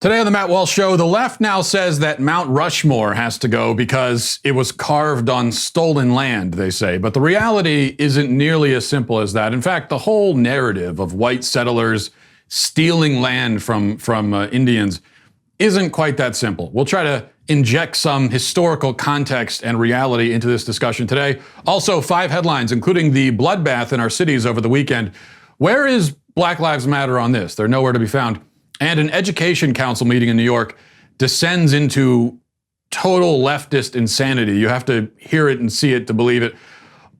Today on the Matt Walsh Show, the left now says that Mount Rushmore has to go because it was carved on stolen land, they say. But the reality isn't nearly as simple as that. In fact, the whole narrative of white settlers stealing land from Indians isn't quite that simple. We'll try to inject some historical context and reality into this discussion today. Also, 5 headlines, including the bloodbath in our cities over the weekend. Where is Black Lives Matter on this? They're nowhere to be found. And an education council meeting in New York descends into total leftist insanity. You have to hear it and see it to believe it.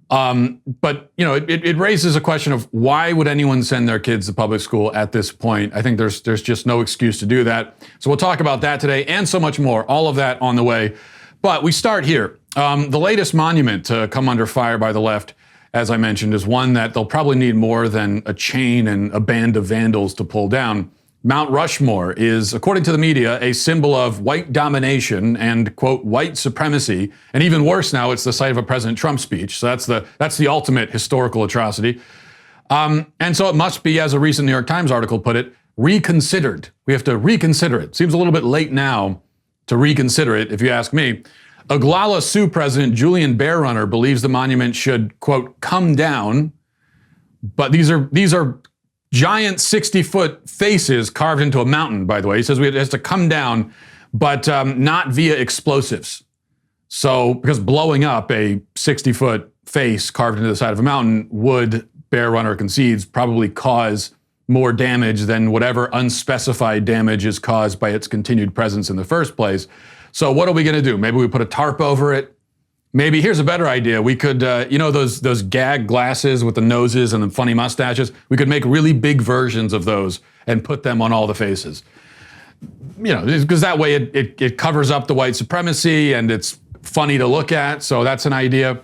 But you know, it raises a question of why would anyone send their kids to public school at this point? I think there's just no excuse to do that. So we'll talk about that today and so much more. All of that on the way. But we start here. The latest monument to come under fire by the left, as I mentioned, is one that they'll probably need more than a chain and a band of vandals to pull down. Mount Rushmore is, according to the media, a symbol of white domination and, quote, white supremacy. And even worse now, it's the site of a President Trump speech. So that's the ultimate historical atrocity. And so it must be, as a recent New York Times article put it, reconsidered. We have to reconsider it. Seems a little bit late now to reconsider it, if you ask me. Oglala Sioux President Julian Bearrunner believes the monument should, quote, come down. But these are giant 60-foot faces carved into a mountain, by the way. He says it has to come down, but not via explosives. So, because blowing up a 60-foot face carved into the side of a mountain would, Bearrunner concedes, probably cause more damage than whatever unspecified damage is caused by its continued presence in the first place. So what are we going to do? Maybe we put a tarp over it. Maybe, here's a better idea. We could, you know, those gag glasses with the noses and the funny mustaches? We could make really big versions of those and put them on all the faces. You know, because that way it covers up the white supremacy and it's funny to look at. So that's an idea.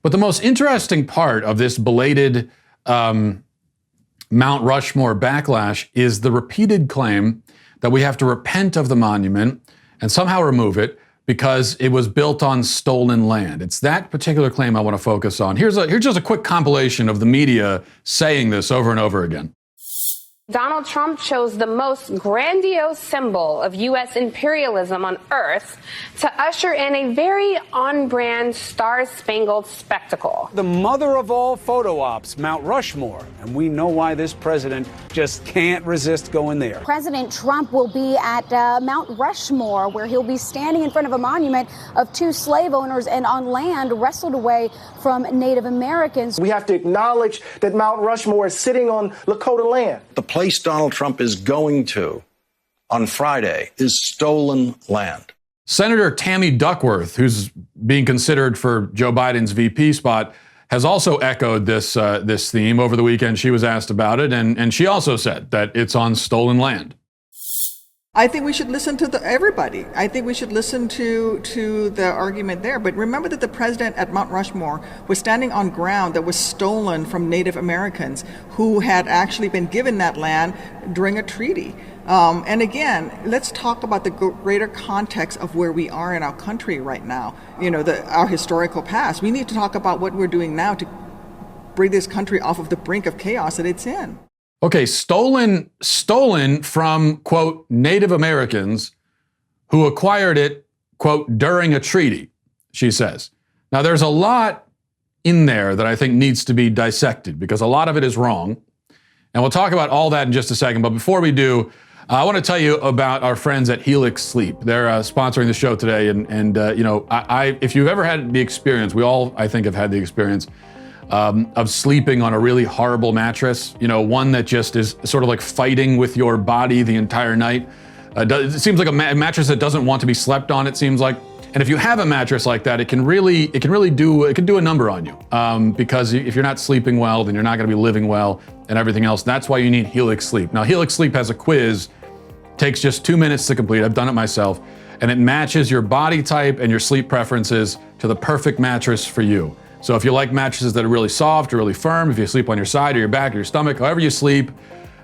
But the most interesting part of this belated Mount Rushmore backlash is the repeated claim that we have to repent of the monument and somehow remove it because it was built on stolen land. It's that particular claim I want to focus on. Here's just a quick compilation of the media saying this over and over again. Donald Trump chose the most grandiose symbol of U.S. imperialism on Earth to usher in a very on-brand, star-spangled spectacle. The mother of all photo ops, Mount Rushmore. And we know why this president just can't resist going there. President Trump will be at Mount Rushmore, where he'll be standing in front of a monument of 2 slave owners and on land wrestled away from Native Americans. We have to acknowledge that Mount Rushmore is sitting on Lakota land. The place Donald Trump is going to on Friday is stolen land. Senator Tammy Duckworth, who's being considered for Joe Biden's VP spot, has also echoed this theme over the weekend. She was asked about it, and she also said that it's on stolen land. I think we should listen to everybody. I think we should listen to the argument there. But remember that the president at Mount Rushmore was standing on ground that was stolen from Native Americans who had actually been given that land during a treaty. And again, let's talk about the greater context of where we are in our country right now. You know, our historical past. We need to talk about what we're doing now to bring this country off of the brink of chaos that it's in. Okay, stolen from, quote, Native Americans who acquired it, quote, during a treaty, she says. Now, there's a lot in there that I think needs to be dissected because a lot of it is wrong. And we'll talk about all that in just a second. But before we do, I want to tell you about our friends at Helix Sleep. They're sponsoring the show today. And you know, if you've ever had the experience, we all, I think, have had the experience of sleeping on a really horrible mattress, you know, one that just is sort of like fighting with your body the entire night. It seems like a mattress that doesn't want to be slept on, it seems like. And if you have a mattress like that, it can do a number on you. Because if you're not sleeping well, then you're not going to be living well and everything else. That's why you need Helix Sleep. Now, Helix Sleep has a quiz, takes just 2 minutes to complete. I've done it myself. And it matches your body type and your sleep preferences to the perfect mattress for you. So if you like mattresses that are really soft or really firm, if you sleep on your side or your back or your stomach, however you sleep,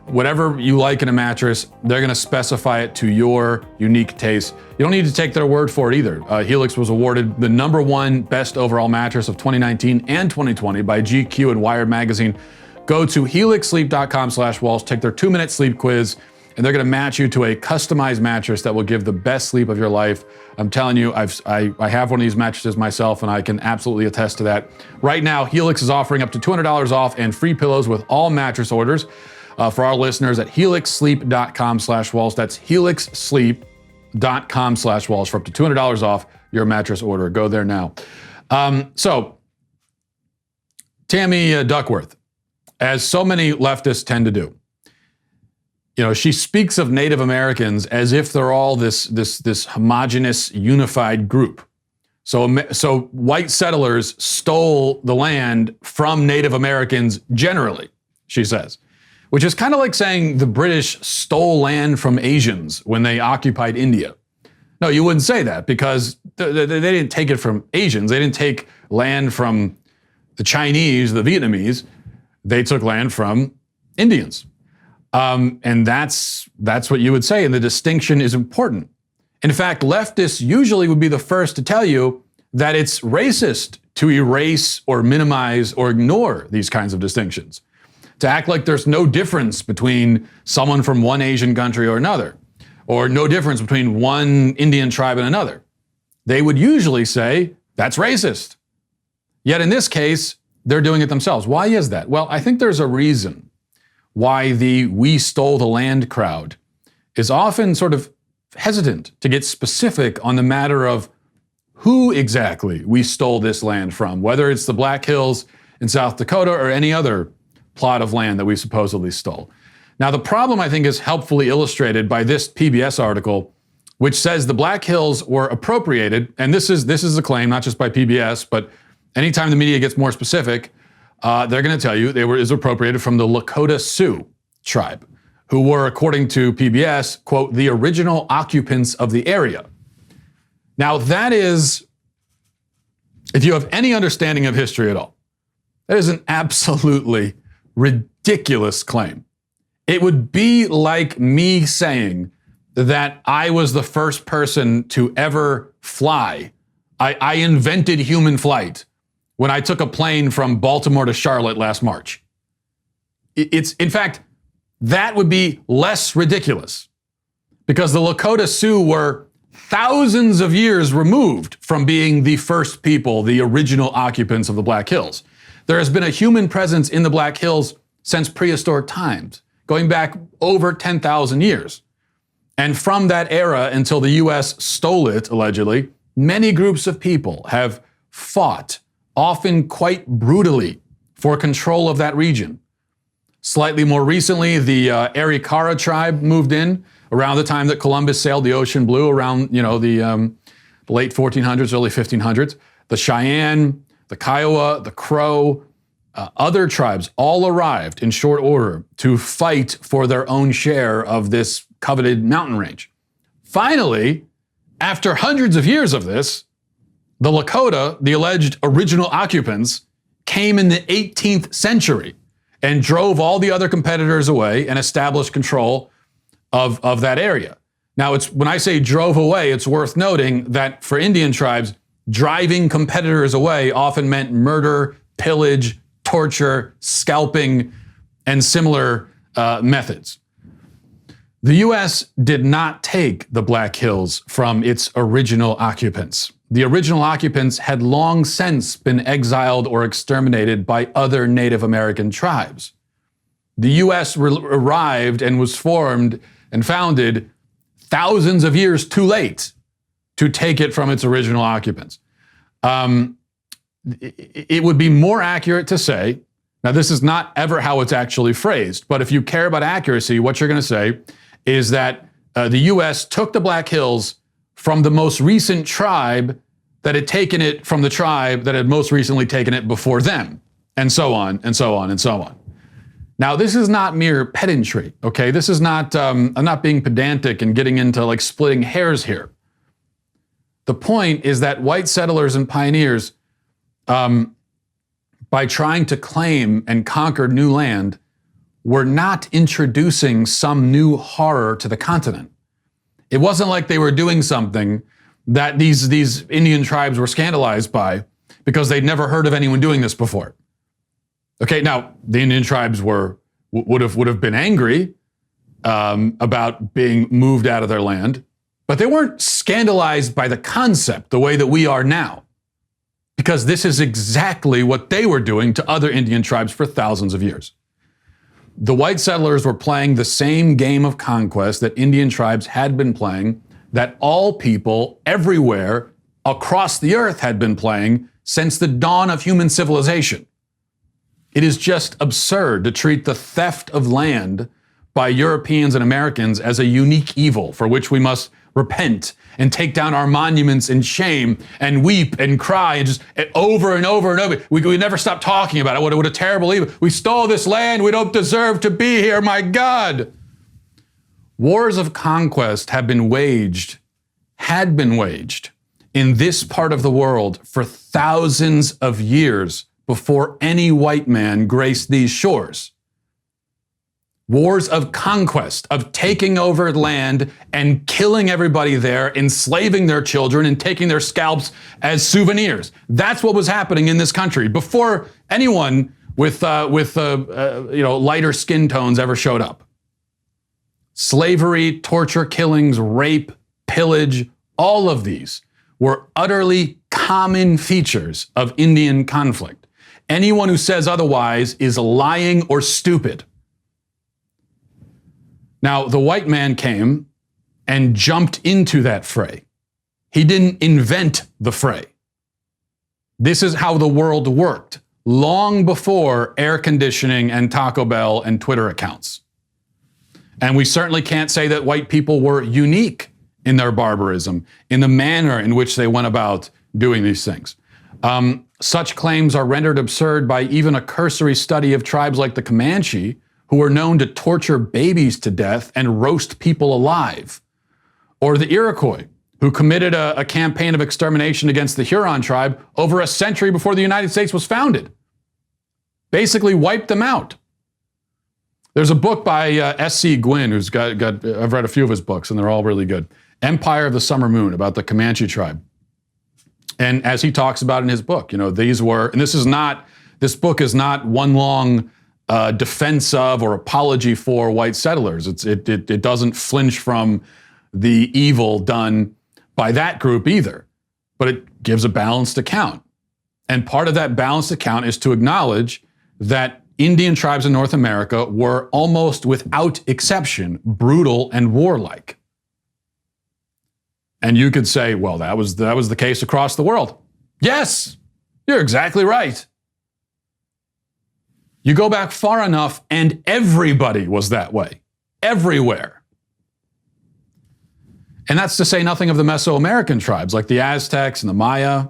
whatever you like in a mattress, they're going to specify it to your unique taste. You don't need to take their word for it either. Helix was awarded the #1 best overall mattress of 2019 and 2020 by GQ and Wired magazine. Go to helixsleep.com/Walsh, take their 2-minute sleep quiz, and they're going to match you to a customized mattress that will give the best sleep of your life. I'm telling you, I have one of these mattresses myself, and I can absolutely attest to that. Right now, Helix is offering up to $200 off and free pillows with all mattress orders for our listeners at helixsleep.com/Walsh. That's helixsleep.com/Walsh for up to $200 off your mattress order. Go there now. So, Tammy Duckworth, as so many leftists tend to do, she speaks of Native Americans as if they're all this homogenous, unified group. So white settlers stole the land from Native Americans generally, she says, which is kind of like saying the British stole land from Asians when they occupied India. No, you wouldn't say that, because they didn't take it from Asians. They didn't take land from the Chinese, the Vietnamese. They took land from Indians. And that's what you would say, and the distinction is important. In fact, leftists usually would be the first to tell you that it's racist to erase or minimize or ignore these kinds of distinctions, to act like there's no difference between someone from one Asian country or another, or no difference between one Indian tribe and another. They would usually say, that's racist. Yet in this case, they're doing it themselves. Why is that? Well, I think there's a reason why the "we stole the land" crowd is often sort of hesitant to get specific on the matter of who exactly we stole this land from, whether it's the Black Hills in South Dakota or any other plot of land that we supposedly stole. Now, the problem, I think, is helpfully illustrated by this PBS article, which says the Black Hills were appropriated, and this is a claim not just by PBS, but anytime the media gets more specific, they're going to tell you is appropriated from the Lakota Sioux tribe, who were, according to PBS, quote, the original occupants of the area. Now, that is, if you have any understanding of history at all, that is an absolutely ridiculous claim. It would be like me saying that I was the first person to ever fly. I invented human flight when I took a plane from Baltimore to Charlotte last March. In fact, that would be less ridiculous, because the Lakota Sioux were thousands of years removed from being the first people, the original occupants of the Black Hills. There has been a human presence in the Black Hills since prehistoric times, going back over 10,000 years. And from that era until the U.S. stole it, allegedly, many groups of people have fought, often quite brutally, for control of that region. Slightly more recently, the Arikara tribe moved in around the time that Columbus sailed the ocean blue, around the late 1400s, early 1500s. The Cheyenne, the Kiowa, the Crow, other tribes all arrived in short order to fight for their own share of this coveted mountain range. Finally, after hundreds of years of this, the Lakota, the alleged original occupants, came in the 18th century and drove all the other competitors away and established control of that area. Now, when I say drove away, it's worth noting that for Indian tribes, driving competitors away often meant murder, pillage, torture, scalping, and similar methods. The U.S. did not take the Black Hills from its original occupants. The original occupants had long since been exiled or exterminated by other Native American tribes. The U.S. arrived and was formed and founded thousands of years too late to take it from its original occupants. It would be more accurate to say, now this is not ever how it's actually phrased, but if you care about accuracy, what you're going to say is that the U.S. took the Black Hills from the most recent tribe that had taken it from the tribe that had most recently taken it before them, and so on, and so on, and so on. Now, this is not mere pedantry, okay? This is not, I'm not being pedantic and getting into like splitting hairs here. The point is that white settlers and pioneers, by trying to claim and conquer new land, were not introducing some new horror to the continent. It wasn't like they were doing something that these Indian tribes were scandalized by because they'd never heard of anyone doing this before. Okay, now the Indian tribes would have been angry, about being moved out of their land, but they weren't scandalized by the concept the way that we are now, because this is exactly what they were doing to other Indian tribes for thousands of years. The white settlers were playing the same game of conquest that Indian tribes had been playing, that all people everywhere across the earth had been playing since the dawn of human civilization. It is just absurd to treat the theft of land by Europeans and Americans as a unique evil for which we must repent and take down our monuments in shame and weep and cry and just over and over and over. We never stop talking about it. What a terrible evil. We stole this land. We don't deserve to be here. My God. Wars of conquest had been waged in this part of the world for thousands of years before any white man graced these shores. Wars of conquest, of taking over land and killing everybody there, enslaving their children and taking their scalps as souvenirs. That's what was happening in this country before anyone with lighter skin tones ever showed up. Slavery, torture, killings, rape, pillage, all of these were utterly common features of Indian conflict. Anyone who says otherwise is lying or stupid. Now, the white man came and jumped into that fray. He didn't invent the fray. This is how the world worked long before air conditioning and Taco Bell and Twitter accounts. And we certainly can't say that white people were unique in their barbarism, in the manner in which they went about doing these things. Such claims are rendered absurd by even a cursory study of tribes like the Comanche, who were known to torture babies to death and roast people alive, or the Iroquois, who committed a campaign of extermination against the Huron tribe over a century before the United States was founded. Basically wiped them out. There's a book by S.C. Gwynn, who's got I've read a few of his books, and they're all really good. Empire of the Summer Moon, about the Comanche tribe. And as he talks about in his book, these were, and this book is not one long defense of or apology for white settlers. It doesn't flinch from the evil done by that group either, but it gives a balanced account. And part of that balanced account is to acknowledge that Indian tribes in North America were almost without exception brutal and warlike. And you could say, well, that was the case across the world. Yes, you're exactly right. You go back far enough and everybody was that way, everywhere. And that's to say nothing of the Mesoamerican tribes like the Aztecs and the Maya,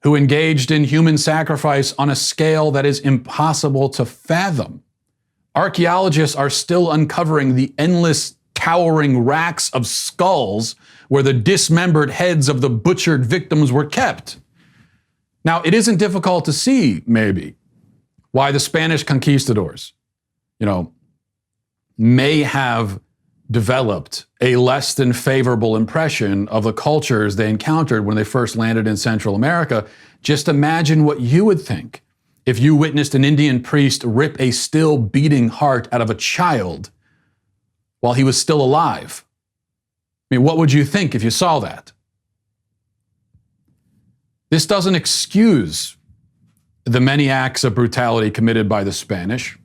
who engaged in human sacrifice on a scale that is impossible to fathom. Archaeologists are still uncovering the endless towering racks of skulls where the dismembered heads of the butchered victims were kept. Now, it isn't difficult to see, maybe, why the Spanish conquistadors, may have developed a less than favorable impression of the cultures they encountered when they first landed in Central America. Just imagine what you would think if you witnessed an Indian priest rip a still beating heart out of a child while he was still alive. I mean, what would you think if you saw that? This doesn't excuse the many acts of brutality committed by the Spanish,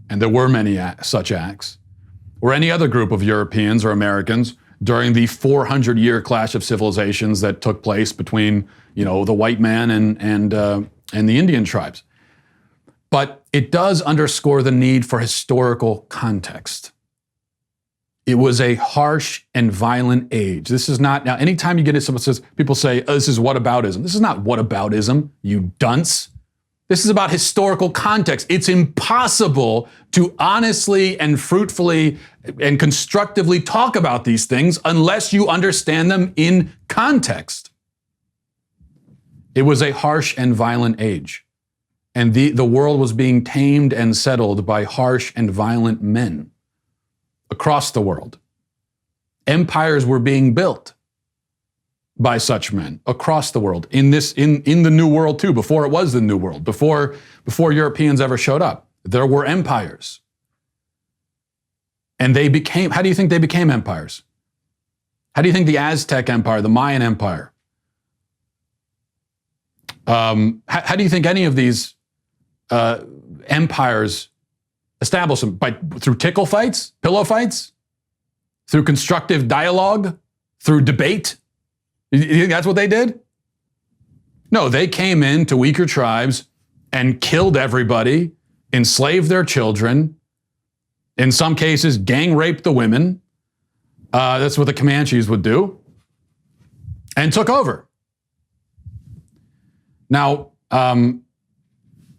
and there were many such acts, or any other group of Europeans or Americans during the 400-year clash of civilizations that took place between, the white man and the Indian tribes. But it does underscore the need for historical context. It was a harsh and violent age. This is not, now anytime you get it, people say, this is whataboutism. This is not whataboutism, you dunce. This is about historical context. It's impossible to honestly and fruitfully and constructively talk about these things unless you understand them in context. It was a harsh and violent age, and the world was being tamed and settled by harsh and violent men across the world. Empires were being built by such men across the world, in the New World too, before it was the New World, before Europeans ever showed up. There were empires. And how do you think they became empires? How do you think the Aztec Empire, the Mayan Empire, how do you think any of these empires established them? Through tickle fights, pillow fights, through constructive dialogue, through debate? You think that's what they did? No, they came into weaker tribes and killed everybody, enslaved their children, in some cases gang raped the women. That's what the Comanches would do, and took over. Now,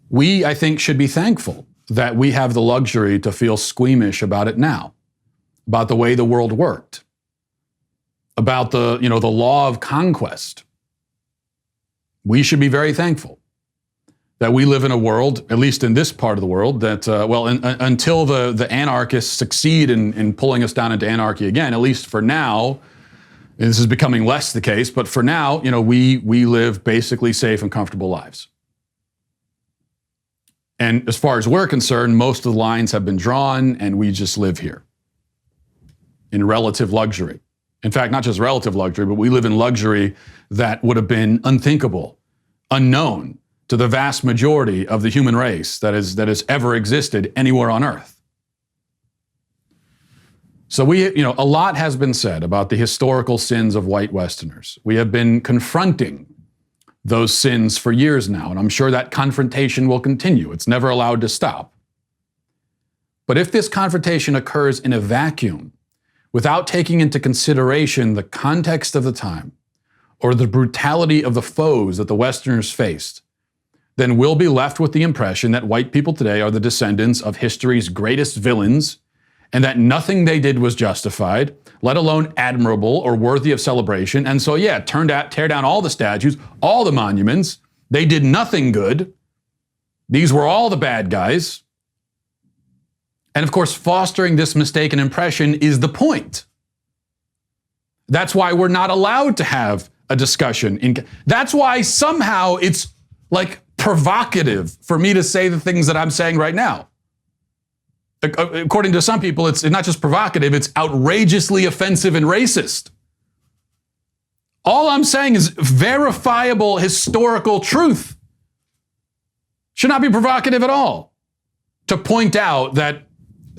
we, I think, should be thankful that we have the luxury to feel squeamish about it now, about the way the world worked, about the law of conquest. We should be very thankful that we live in a world, at least in this part of the world, that, until the anarchists succeed in pulling us down into anarchy again, at least for now, and this is becoming less the case, but for now, we live basically safe and comfortable lives. And as far as we're concerned, most of the lines have been drawn, and we just live here in relative luxury. In fact, not just relative luxury, but we live in luxury that would have been unthinkable, unknown to the vast majority of the human race that has ever existed anywhere on Earth. So a lot has been said about the historical sins of white Westerners. We have been confronting those sins for years now, and I'm sure that confrontation will continue. It's never allowed to stop. But if this confrontation occurs in a vacuum, without taking into consideration the context of the time or the brutality of the foes that the Westerners faced, then we'll be left with the impression that white people today are the descendants of history's greatest villains, and that nothing they did was justified, let alone admirable or worthy of celebration. And so, tear down all the statues, all the monuments. They did nothing good. These were all the bad guys. And of course, fostering this mistaken impression is the point. That's why we're not allowed to have a discussion. That's why somehow it's like provocative for me to say the things that I'm saying right now. According to some people, it's not just provocative, it's outrageously offensive and racist. All I'm saying is verifiable historical truth. Should not be provocative at all to point out that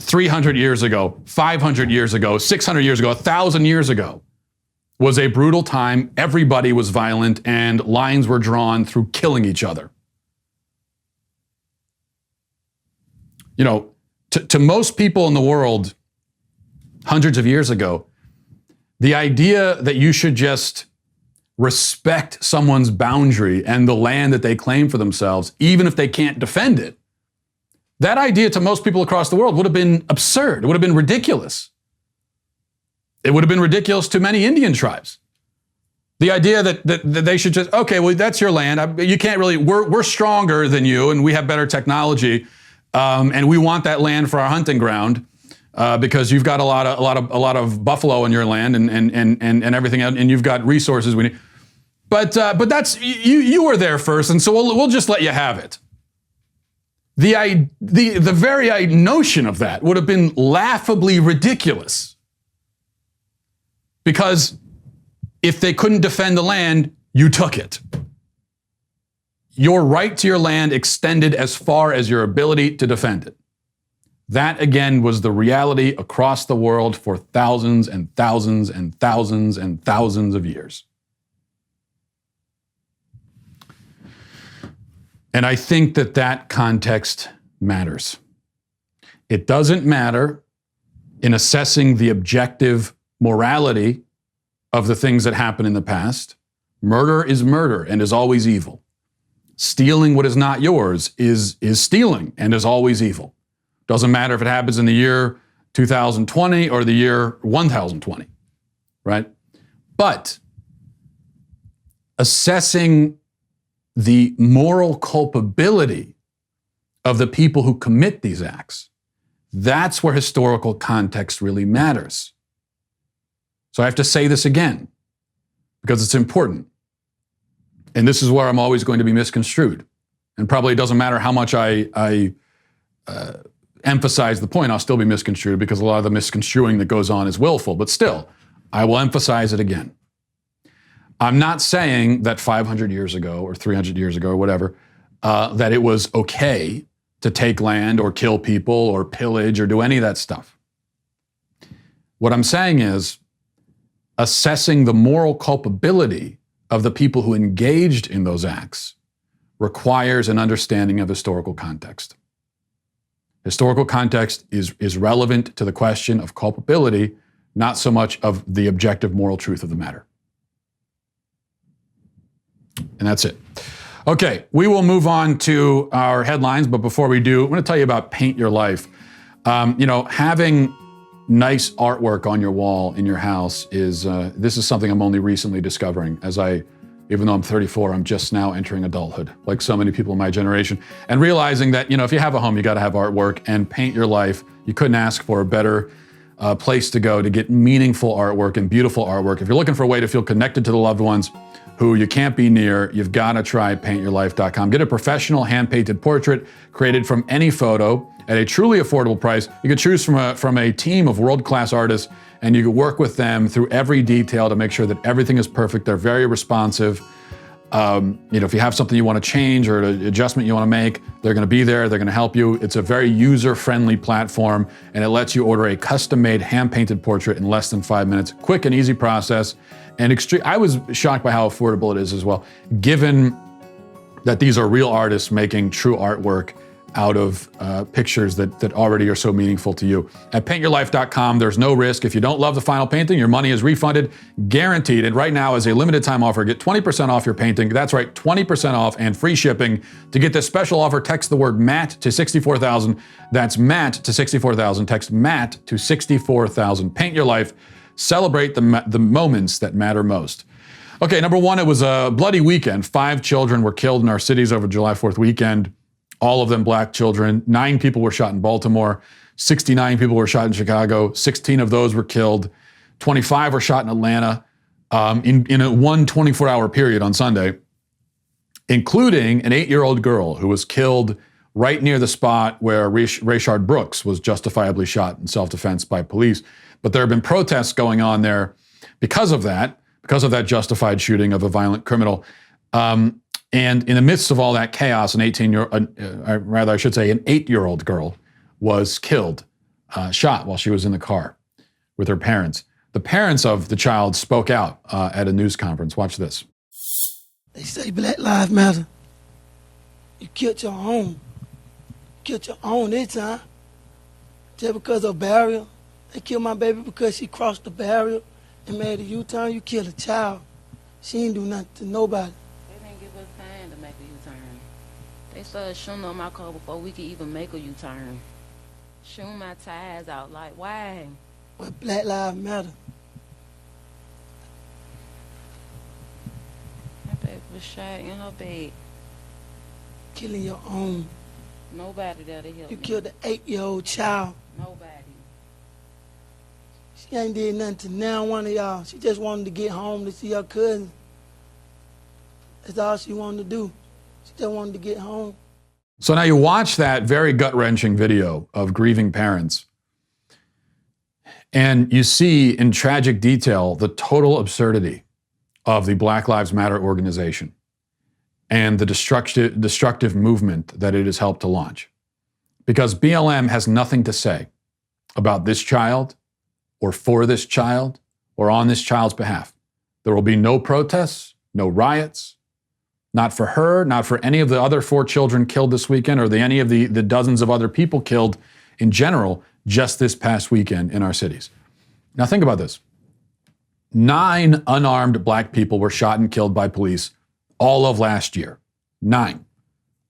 300 years ago, 500 years ago, 600 years ago, 1,000 years ago was a brutal time. Everybody was violent and lines were drawn through killing each other. To most people in the world, hundreds of years ago, the idea that you should just respect someone's boundary and the land that they claim for themselves, even if they can't defend it, that idea to most people across the world would have been absurd. It would have been ridiculous. It would have been ridiculous to many Indian tribes. The idea that they should just, okay, well, that's your land. You can't really, we're stronger than you and we have better technology. And we want that land for our hunting ground because you've got a lot of buffalo in your land and everything else, and you've got resources we need. But that's you were there first, and so we'll just let you have it. The very notion of that would have been laughably ridiculous, because if they couldn't defend the land, you took it. Your right to your land extended as far as your ability to defend it. That, again, was the reality across the world for thousands and thousands and thousands and thousands of years. And I think that context matters. It doesn't matter in assessing the objective morality of the things that happened in the past. Murder is murder and is always evil. Stealing what is not yours is stealing and is always evil. Doesn't matter if it happens in the year 2020 or the year 1020, right? But assessing the moral culpability of the people who commit these acts, that's where historical context really matters. So I have to say this again because it's important. And this is where I'm always going to be misconstrued. And probably it doesn't matter how much I emphasize the point, I'll still be misconstrued because a lot of the misconstruing that goes on is willful. But still, I will emphasize it again. I'm not saying that 500 years ago or 300 years ago or whatever, that it was okay to take land or kill people or pillage or do any of that stuff. What I'm saying is assessing the moral culpability of the people who engaged in those acts requires an understanding of historical context. Historical context is relevant to the question of culpability, not so much of the objective moral truth of the matter. And that's it. Okay, we will move on to our headlines, but before we do, I'm going to tell you about Paint Your Life. Having nice artwork on your wall in your house this is something I'm only recently discovering even though I'm 34, I'm just now entering adulthood, like so many people in my generation, and realizing that, if you have a home, you got to have artwork, and Paint Your Life, you couldn't ask for a better place to go to get meaningful artwork and beautiful artwork. If you're looking for a way to feel connected to the loved ones who you can't be near, you've got to try paintyourlife.com. Get a professional hand-painted portrait created from any photo at a truly affordable price. You can choose from a team of world-class artists, and you can work with them through every detail to make sure that everything is perfect. They're very responsive. If you have something you want to change or an adjustment you want to make, they're going to be there. They're going to help you. It's a very user-friendly platform, and it lets you order a custom-made hand-painted portrait in less than 5 minutes. Quick and easy process. And I was shocked by how affordable it is as well, given that these are real artists making true artwork out of pictures that already are so meaningful to you. At paintyourlife.com, there's no risk. If you don't love the final painting, your money is refunded, guaranteed. And right now, as a limited time offer, get 20% off your painting. That's right, 20% off and free shipping. To get this special offer, text the word Matt to 64,000. That's Matt to 64,000. Text Matt to 64,000. Paint Your Life. Celebrate the moments that matter most. Okay, number one, it was a bloody weekend. 5 children were killed in our cities over July 4th weekend. All of them black children. 9 people were shot in Baltimore. 69 people were shot in Chicago. 16 of those were killed. 25 were shot in Atlanta in a 24-hour period on Sunday, including an 8-year-old girl who was killed right near the spot where Rayshard Brooks was justifiably shot in self-defense by police. But there have been protests going on there because of that justified shooting of a violent criminal. And in the midst of all that chaos, an 8-year-old girl was killed, shot while she was in the car with her parents. The parents of the child spoke out at a news conference. Watch this. They say Black Lives Matter. You killed your own. You killed your own this time. Just because of barrier. They killed my baby because she crossed the barrier and made a U-turn. You killed a child. She ain't do nothing to nobody. They started shooting on my car before we could even make a U-turn. Shooting my tires out, like, why? But Black Lives Matter. My baby was shot in her bed. Killing your own. Nobody there to help me. You killed an 8-year-old child. Nobody. She ain't did nothing to now one of y'all. She just wanted to get home to see her cousin. That's all she wanted to do. She just wanted to get home. So now you watch that very gut-wrenching video of grieving parents, and you see in tragic detail the total absurdity of the Black Lives Matter organization and the destructive movement that it has helped to launch. Because BLM has nothing to say about this child or for this child or on this child's behalf. There will be no protests, no riots, not for her, not for any of the other 4 children killed this weekend or any of the dozens of other people killed in general just this past weekend in our cities. Now think about this. 9 unarmed black people were shot and killed by police all of last year. 9.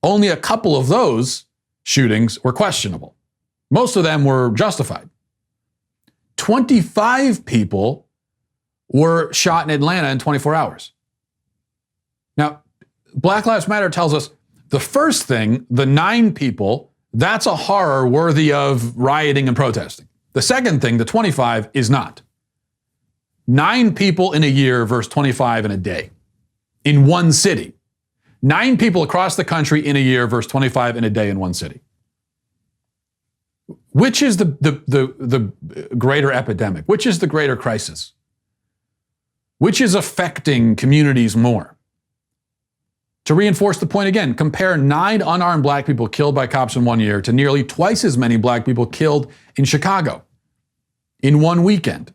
Only a couple of those shootings were questionable. Most of them were justified. 25 people were shot in Atlanta in 24 hours. Now, Black Lives Matter tells us the first thing, the 9 people, that's a horror worthy of rioting and protesting. The second thing, the 25, is not. 9 people in a year versus 25 in a day in one city. 9 people across the country in a year versus 25 in a day in one city. Which is the greater epidemic? Which is the greater crisis? Which is affecting communities more? To reinforce the point again, compare 9 unarmed black people killed by cops in 1 year to nearly twice as many black people killed in Chicago in 1 weekend.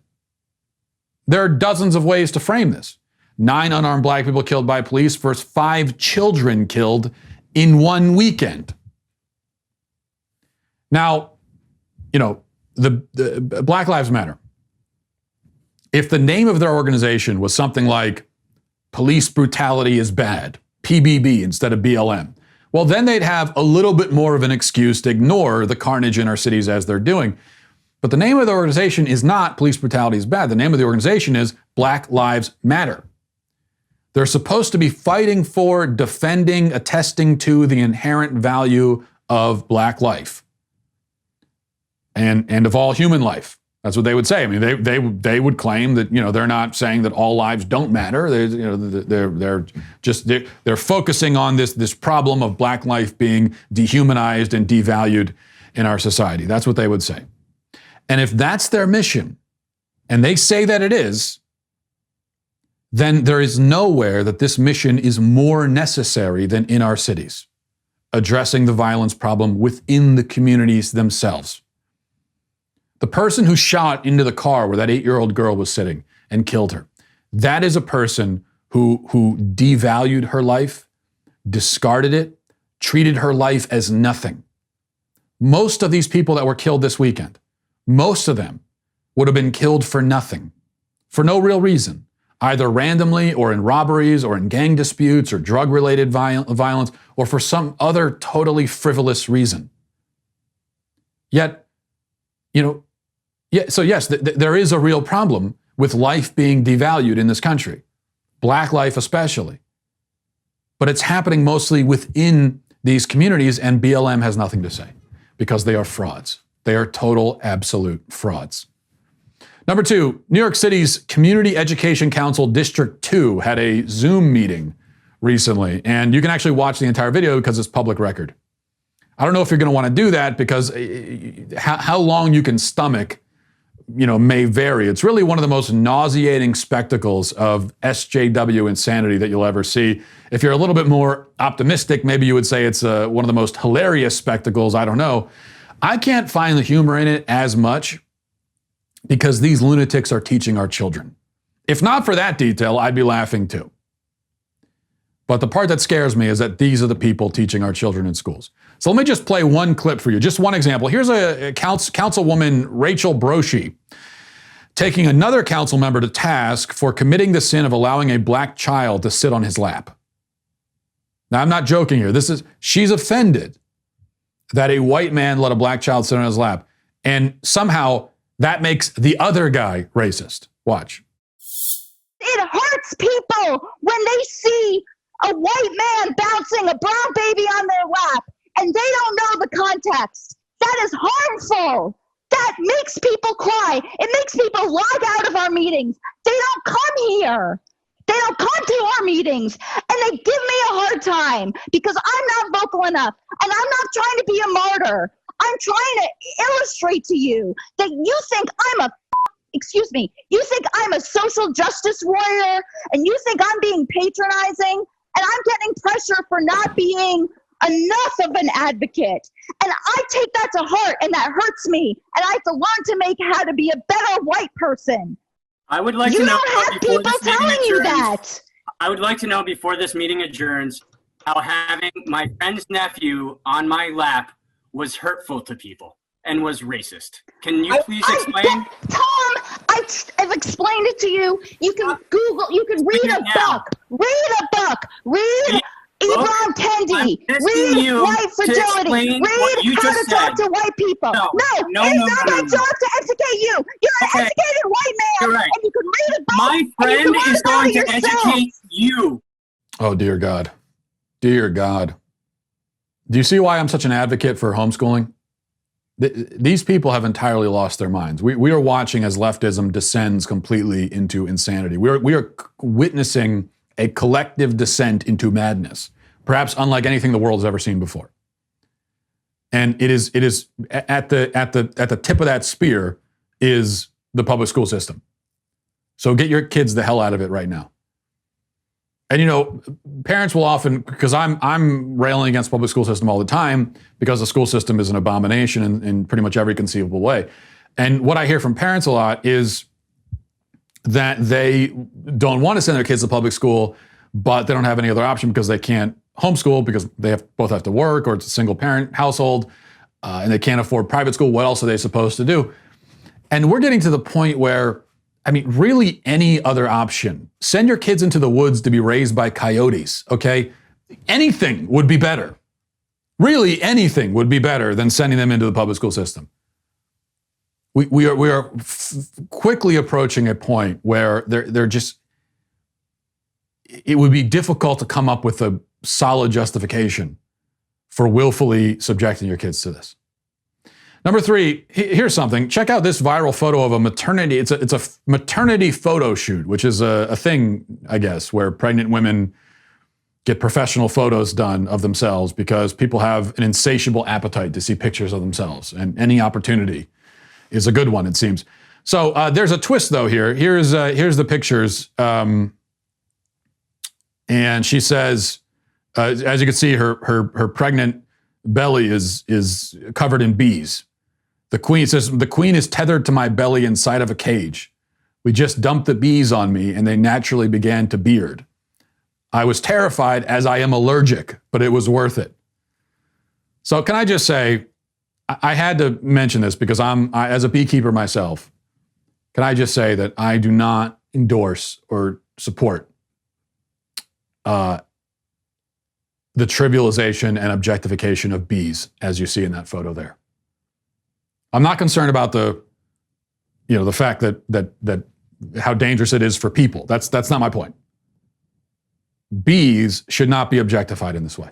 There are dozens of ways to frame this. 9 unarmed black people killed by police versus 5 children killed in 1 weekend. Now, you know, the Black Lives Matter. If the name of their organization was something like Police Brutality is Bad, PBB instead of BLM, well, then they'd have a little bit more of an excuse to ignore the carnage in our cities as they're doing. But the name of the organization is not Police Brutality is Bad. The name of the organization is Black Lives Matter. They're supposed to be fighting for, defending, attesting to the inherent value of black life and of all human life. That's what they would say. I mean, they would claim that, you know, they're not saying that all lives don't matter. They're focusing on this problem of black life being dehumanized and devalued in our society. That's what they would say. And if that's their mission, and they say that it is, then there is nowhere that this mission is more necessary than in our cities, addressing the violence problem within the communities themselves. The person who shot into the car where that 8-year-old girl was sitting and killed her, that is a person who devalued her life, discarded it, treated her life as nothing. Most of these people that were killed this weekend, most of them would have been killed for nothing, for no real reason, either randomly or in robberies or in gang disputes or drug-related violence or for some other totally frivolous reason. Yet, you know, so yes, there is a real problem with life being devalued in this country, black life especially. But it's happening mostly within these communities, and BLM has nothing to say because they are frauds. They are total, absolute frauds. Number 2, New York City's Community Education Council District 2 had a Zoom meeting recently, and you can actually watch the entire video because it's public record. I don't know if you're going to want to do that because how long you can stomach, you know, may vary. It's really one of the most nauseating spectacles of SJW insanity that you'll ever see. If you're a little bit more optimistic, maybe you would say it's one of the most hilarious spectacles. I don't know. I can't find the humor in it as much because these lunatics are teaching our children. If not for that detail, I'd be laughing too. But the part that scares me is that these are the people teaching our children in schools. So let me just play one clip for you, just one example. Here's a Councilwoman Rachel Broshi taking another council member to task for committing the sin of allowing a black child to sit on his lap. Now, I'm not joking here. She's offended that a white man let a black child sit on his lap, and somehow that makes the other guy racist. Watch. It hurts people when they see a white man bouncing a brown baby on their lap and they don't know the context. That is harmful. That makes people cry. It makes people log out of our meetings. They don't come here. They don't come to our meetings, and they give me a hard time because I'm not vocal enough, and I'm not trying to be a martyr. I'm trying to illustrate to you that you think you think I'm a social justice warrior, and you think I'm being patronizing, and I'm getting pressure for not being enough of an advocate. And I take that to heart, and that hurts me, and I have to learn to make how to be a better white person. I would like you to know don't have people telling you that. I would like to know before this meeting adjourns how having my friend's nephew on my lap was hurtful to people and was racist. Can you please explain? Tom, I've explained it to you. You can Google, you can read a book. Read Ibram Kendi. Read white fragility. Read how to talk to white people. No, it's not my job to educate you. You're an educated white man, right. and you can read a book. My friend is going to educate you. Oh, dear God. Dear God. Do you see why I'm such an advocate for homeschooling? These people have entirely lost their minds. We are watching as leftism descends completely into insanity. We are witnessing a collective descent into madness, perhaps unlike anything the world has ever seen before. And it is at the tip of that spear is the public school system. So get your kids the hell out of it right now. And you know, parents will often, because I'm railing against public school system all the time because the school system is an abomination in pretty much every conceivable way. And what I hear from parents a lot is that they don't want to send their kids to public school, but they don't have any other option because they can't homeschool because they both have to work, or it's a single parent household, and they can't afford private school. What else are they supposed to do? And we're getting to the point where, I mean, really any other option. Send your kids into the woods to be raised by coyotes, okay? Anything would be better. Really anything would be better than sending them into the public school system. We are quickly approaching a point where they're just, it would be difficult to come up with a solid justification for willfully subjecting your kids to this. Number 3, here's something. Check out this viral photo of a maternity. It's a maternity photo shoot, which is a thing, I guess, where pregnant women get professional photos done of themselves because people have an insatiable appetite to see pictures of themselves, and any opportunity is a good one, it seems. So there's a twist, though, here. Here's the pictures. And she says, as you can see, her pregnant belly is covered in bees. The queen says, "The queen is tethered to my belly inside of a cage. We just dumped the bees on me and they naturally began to beard. I was terrified as I am allergic, but it was worth it." So can I just say, I had to mention this because as a beekeeper myself, can I just say that I do not endorse or support the trivialization and objectification of bees, as you see in that photo there. I'm not concerned about the fact that how dangerous it is for people. That's not my point. Bees should not be objectified in this way,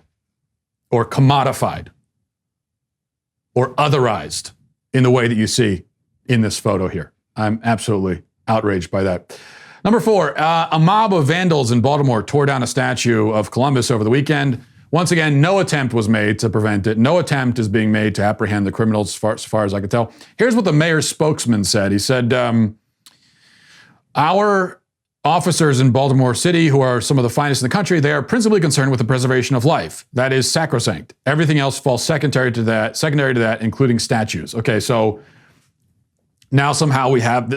or commodified, or otherized in the way that you see in this photo here. I'm absolutely outraged by that. Number 4, a mob of vandals in Baltimore tore down a statue of Columbus over the weekend. Once again, no attempt was made to prevent it. No attempt is being made to apprehend the criminals, as far as I could tell. Here's what the mayor's spokesman said. He said, our officers in Baltimore City, who are some of the finest in the country, they are principally concerned with the preservation of life. That is sacrosanct. Everything else falls secondary to that, including statues. Okay, so now somehow we have,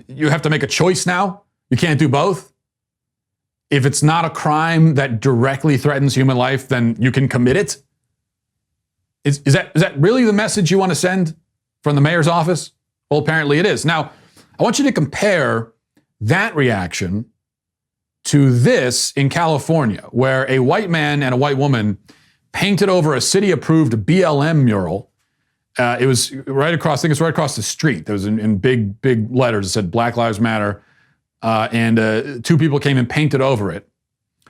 you have to make a choice now. You can't do both. If it's not a crime that directly threatens human life, then you can commit it. Is that really the message you want to send from the mayor's office? Well, apparently it is. Now, I want you to compare that reaction to this in California, where a white man and a white woman painted over a city-approved BLM mural. It was right across, I think it's right across the street. There was in big letters, it said Black Lives Matter. And 2 people came and painted over it.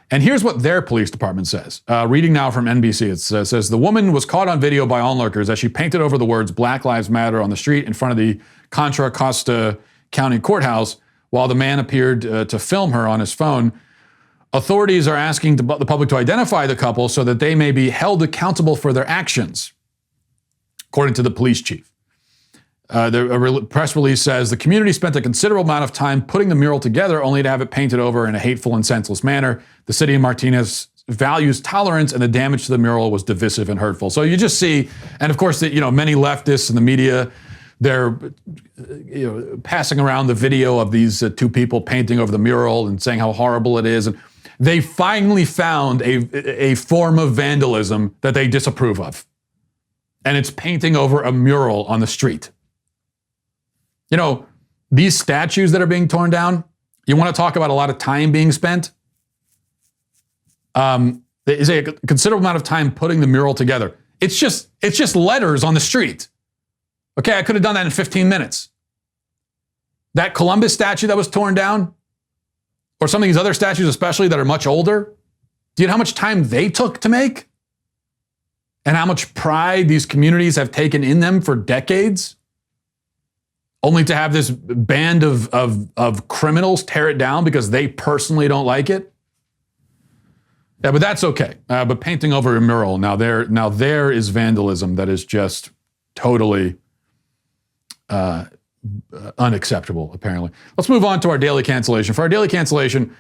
And here's what their police department says. Reading now from NBC, it says, the woman was caught on video by onlookers as she painted over the words Black Lives Matter on the street in front of the Contra Costa County Courthouse while the man appeared to film her on his phone. Authorities are asking the public to identify the couple so that they may be held accountable for their actions, according to the police chief. The press release says the community spent a considerable amount of time putting the mural together only to have it painted over in a hateful and senseless manner. The city of Martinez values tolerance, and the damage to the mural was divisive and hurtful. So you just see, and of course, many leftists in the media, they're passing around the video of these 2 people painting over the mural and saying how horrible it is. And they finally found a form of vandalism that they disapprove of, and it's painting over a mural on the street. These statues that are being torn down, you want to talk about a lot of time being spent? There is a considerable amount of time putting the mural together. It's just letters on the street. Okay, I could have done that in 15 minutes. That Columbus statue that was torn down, or some of these other statues especially that are much older, do you know how much time they took to make? And how much pride these communities have taken in them for decades? Only to have this band of criminals tear it down because they personally don't like it? Yeah, but that's okay. But painting over a mural, now there is vandalism that is just totally unacceptable, apparently. Let's move on to our daily cancellation. For our daily cancellation,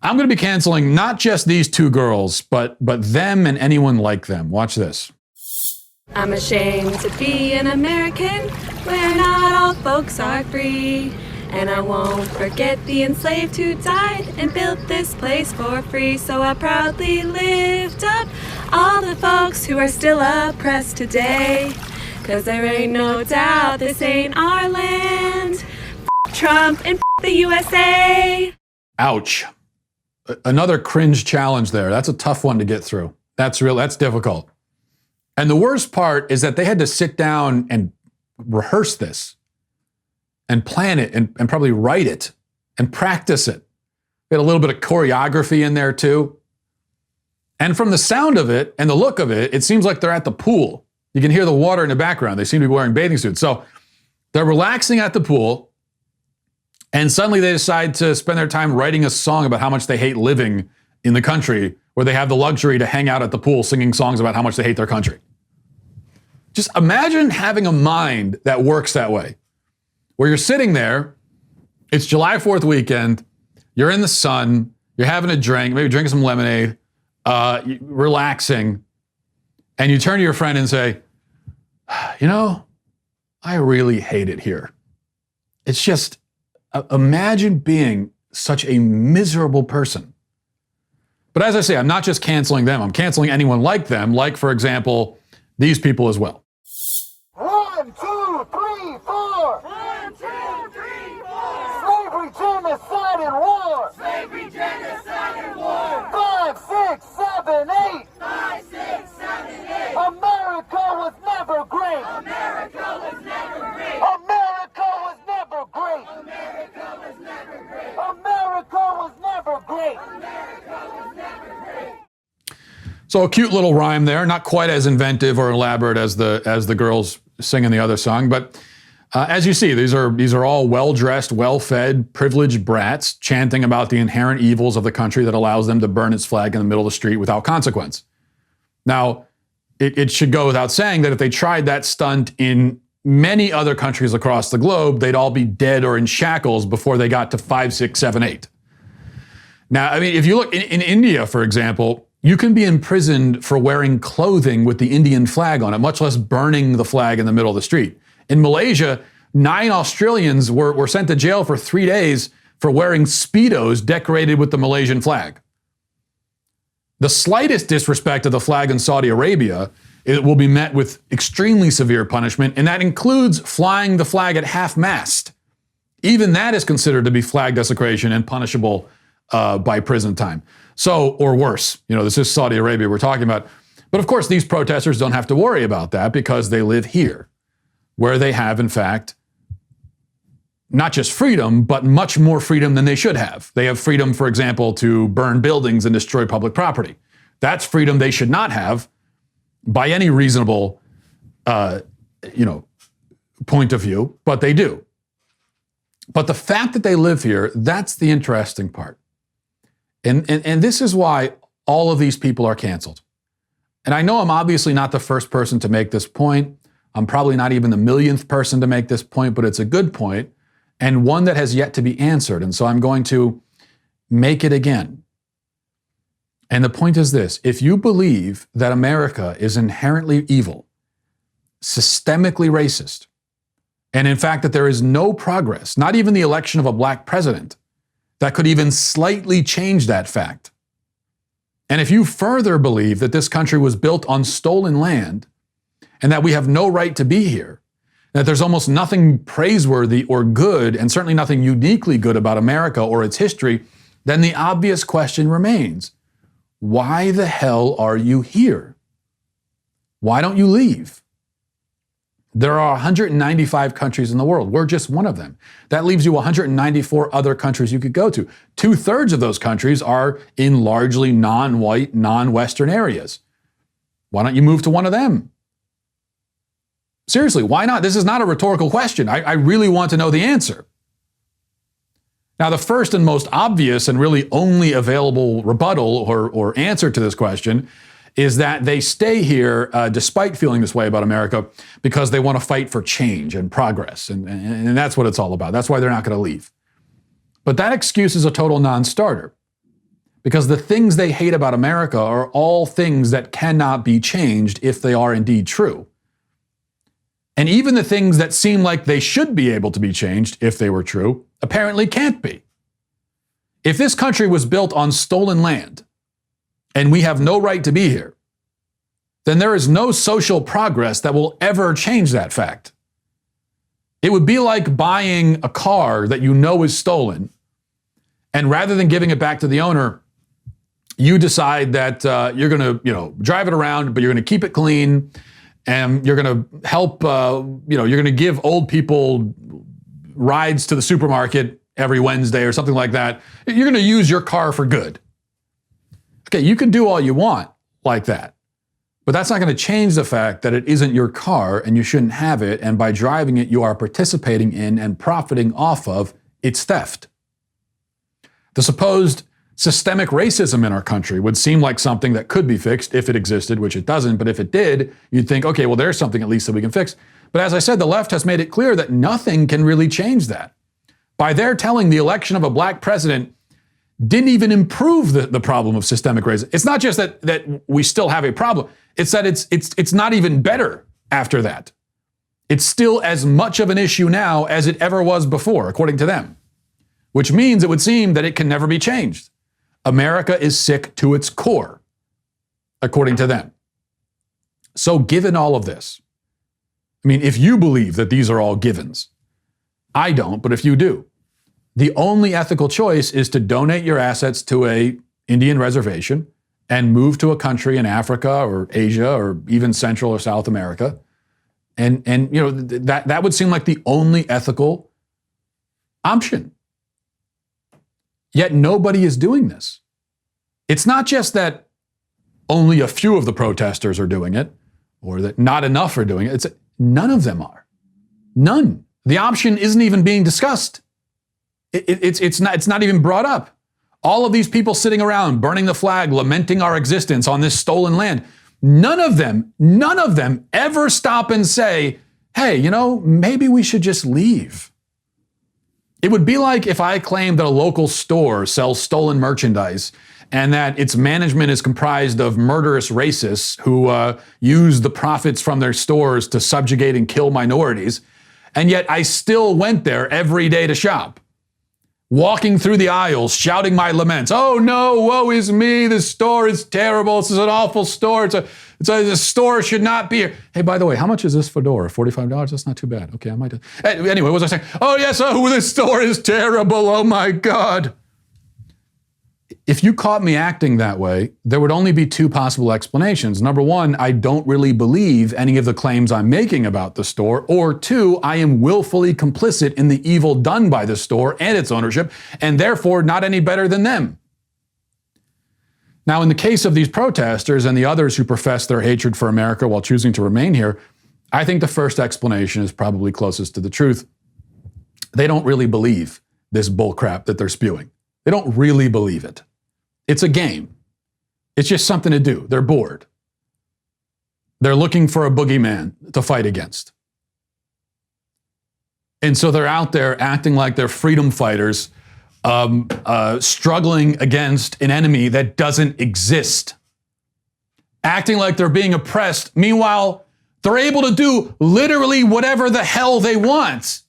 I'm going to be canceling not just these two girls, but them and anyone like them. Watch this. I'm ashamed to be an American where not all folks are free. And I won't forget the enslaved who died and built this place for free. So I proudly lift up all the folks who are still oppressed today. 'Cause there ain't no doubt this ain't our land. F Trump and f the USA. Ouch. Another cringe challenge there. That's a tough one to get through. That's difficult. And the worst part is that they had to sit down and rehearse this and plan it and probably write it and practice it. We had a little bit of choreography in there too. And from the sound of it and the look of it, it seems like they're at the pool. You can hear the water in the background. They seem to be wearing bathing suits. So they're relaxing at the pool, and suddenly they decide to spend their time writing a song about how much they hate living in the country where they have the luxury to hang out at the pool singing songs about how much they hate their country. Just imagine having a mind that works that way, where you're sitting there, it's July 4th weekend, you're in the sun, you're having a drink, maybe drinking some lemonade, relaxing, and you turn to your friend and say, you know, I really hate it here. It's just, imagine being such a miserable person. But as I say, I'm not just canceling them, I'm canceling anyone like them, like, for example, these people as well. 1, 2, 3, 4. 1, 2, 3, 4. Slavery, genocide, and war. Slavery, genocide, and war. 5, 6, 7, 8. 5, 6, 7, 8. America was never great. America was never great. America was never great. America was never great. America was never great. America was never great. So a cute little rhyme there, not quite as inventive or elaborate as the girls singing the other song, but as you see, these are all well-dressed, well-fed, privileged brats chanting about the inherent evils of the country that allows them to burn its flag in the middle of the street without consequence. Now, it should go without saying that if they tried that stunt in many other countries across the globe, they'd all be dead or in shackles before they got to 5, 6, 7, 8. Now, I mean, if you look in India, for example, you can be imprisoned for wearing clothing with the Indian flag on it, much less burning the flag in the middle of the street. In Malaysia, 9 Australians were sent to jail for 3 days for wearing Speedos decorated with the Malaysian flag. The slightest disrespect of the flag in Saudi Arabia, it will be met with extremely severe punishment, and that includes flying the flag at half-mast. Even that is considered to be flag desecration and punishable by prison time. So, or worse, this is Saudi Arabia we're talking about. But of course, these protesters don't have to worry about that because they live here, where they have, in fact, not just freedom, but much more freedom than they should have. They have freedom, for example, to burn buildings and destroy public property. That's freedom they should not have by any reasonable, point of view, but they do. But the fact that they live here, that's the interesting part. And this is why all of these people are canceled. And I know I'm obviously not the first person to make this point. I'm probably not even the millionth person to make this point, but it's a good point and one that has yet to be answered. And so I'm going to make it again. And the point is this: if you believe that America is inherently evil, systemically racist, and in fact that there is no progress, not even the election of a black president, that could even slightly change that fact, and if you further believe that this country was built on stolen land and that we have no right to be here, that there's almost nothing praiseworthy or good, and certainly nothing uniquely good about America or its history, then the obvious question remains: why the hell are you here? Why don't you leave? There are 195 countries in the world. We're just one of them. That leaves you 194 other countries you could go to. 2/3 of those countries are in largely non-white, non-Western areas. Why don't you move to one of them? Seriously, why not? This is not a rhetorical question. I really want to know the answer. Now, the first and most obvious and really only available rebuttal or answer to this question is that they stay here despite feeling this way about America because they want to fight for change and progress. And that's what it's all about. That's why they're not going to leave. But that excuse is a total non-starter because the things they hate about America are all things that cannot be changed if they are indeed true. And even the things that seem like they should be able to be changed if they were true, apparently can't be. If this country was built on stolen land and we have no right to be here, then there is no social progress that will ever change that fact. It would be like buying a car that you know is stolen, and rather than giving it back to the owner, you decide that you're going to, drive it around, but you're going to keep it clean, and you're going to help, you're going to give old people rides to the supermarket every Wednesday or something like that. You're going to use your car for good. Okay, you can do all you want like that, but that's not going to change the fact that it isn't your car and you shouldn't have it, and by driving it, you are participating in and profiting off of its theft. The supposed systemic racism in our country would seem like something that could be fixed if it existed, which it doesn't. But if it did, you'd think, okay, well, there's something at least that we can fix. But as I said, the left has made it clear that nothing can really change that. By their telling the election of a black president didn't even improve the problem of systemic racism. It's not just that we still have a problem. It's that it's not even better after that. It's still as much of an issue now as it ever was before, according to them, which means it would seem that it can never be changed. America is sick to its core, according to them. So given all of this, I mean, if you believe that these are all givens, I don't, but if you do, the only ethical choice is to donate your assets to a Indian reservation and move to a country in Africa or Asia or even Central or South America. And that would seem like the only ethical option. Yet nobody is doing this. It's not just that only a few of the protesters are doing it, or that not enough are doing it. It's none of them are. None. The option isn't even being discussed. It's not even brought up. All of these people sitting around, burning the flag, lamenting our existence on this stolen land, none of them ever stop and say, hey, maybe we should just leave. It would be like if I claimed that a local store sells stolen merchandise and that its management is comprised of murderous racists who use the profits from their stores to subjugate and kill minorities, and yet I still went there every day to shop, walking through the aisles, shouting my laments. Oh no, woe is me, this store is terrible, this is an awful store, the store should not be here. Hey, by the way, how much is this fedora? $45? That's not too bad. Okay, I might do. Anyway, what was I saying? Oh yes, this store is terrible, oh my God. If you caught me acting that way, there would only be two possible explanations. Number one, I don't really believe any of the claims I'm making about the store. Or two, I am willfully complicit in the evil done by the store and its ownership, and therefore not any better than them. Now, in the case of these protesters and the others who profess their hatred for America while choosing to remain here, I think the first explanation is probably closest to the truth. They don't really believe this bullcrap that they're spewing. They don't really believe it. It's a game. It's just something to do. They're bored. They're looking for a boogeyman to fight against. And so they're out there acting like they're freedom fighters, struggling against an enemy that doesn't exist. Acting like they're being oppressed. Meanwhile, they're able to do literally whatever the hell they want.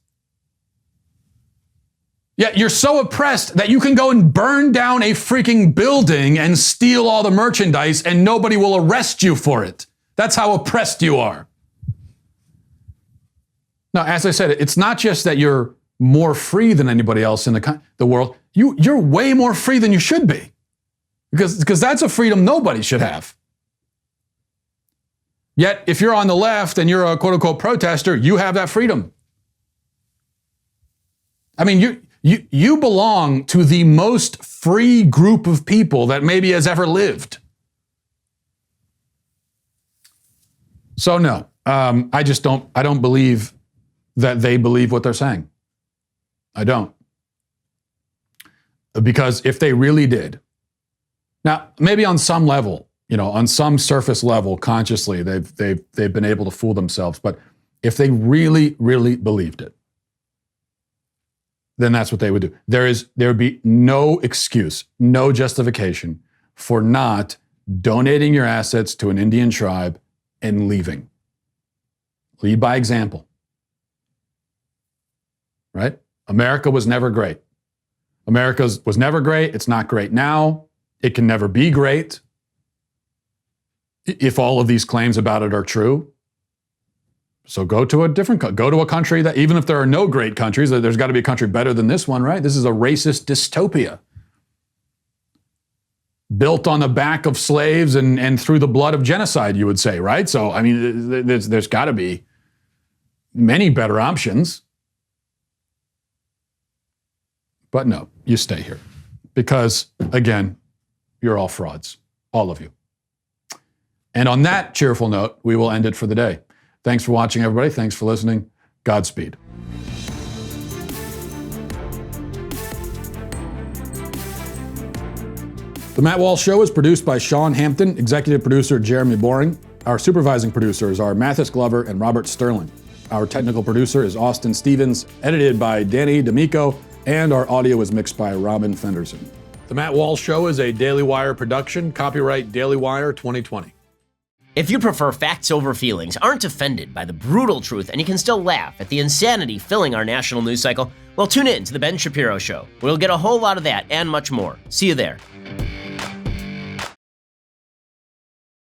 Yet you're so oppressed that you can go and burn down a freaking building and steal all the merchandise and nobody will arrest you for it. That's how oppressed you are. Now, as I said, it's not just that you're more free than anybody else in the world. You're way more free than you should be. Because that's a freedom nobody should have. Yet, if you're on the left and you're a quote-unquote protester, you have that freedom. I mean, you belong to the most free group of people that maybe has ever lived. So no, I don't believe that they believe what they're saying. I don't. Because if they really did, now maybe on some level, on some surface level, consciously, they've been able to fool themselves. But if they really, really believed it, then that's what they would do. There would be no excuse, no justification for not donating your assets to an Indian tribe and leaving. Lead by example. Right? America was never great. America was never great. It's not great now. It can never be great if all of these claims about it are true. So go to a country that, even if there are no great countries, there's got to be a country better than this one, right? This is a racist dystopia built on the back of slaves and through the blood of genocide, you would say, right? So, I mean, there's got to be many better options. But no, you stay here because, again, you're all frauds, all of you. And on that cheerful note, we will end it for the day. Thanks for watching, everybody. Thanks for listening. Godspeed. The Matt Walsh Show is produced by Sean Hampton, executive producer Jeremy Boring. Our supervising producers are Mathis Glover and Robert Sterling. Our technical producer is Austin Stevens, edited by Danny D'Amico, and our audio is mixed by Robin Fenderson. The Matt Walsh Show is a Daily Wire production, copyright Daily Wire 2020. If you prefer facts over feelings, aren't offended by the brutal truth, and you can still laugh at the insanity filling our national news cycle, well, tune in to The Ben Shapiro Show. We'll get a whole lot of that and much more. See you there.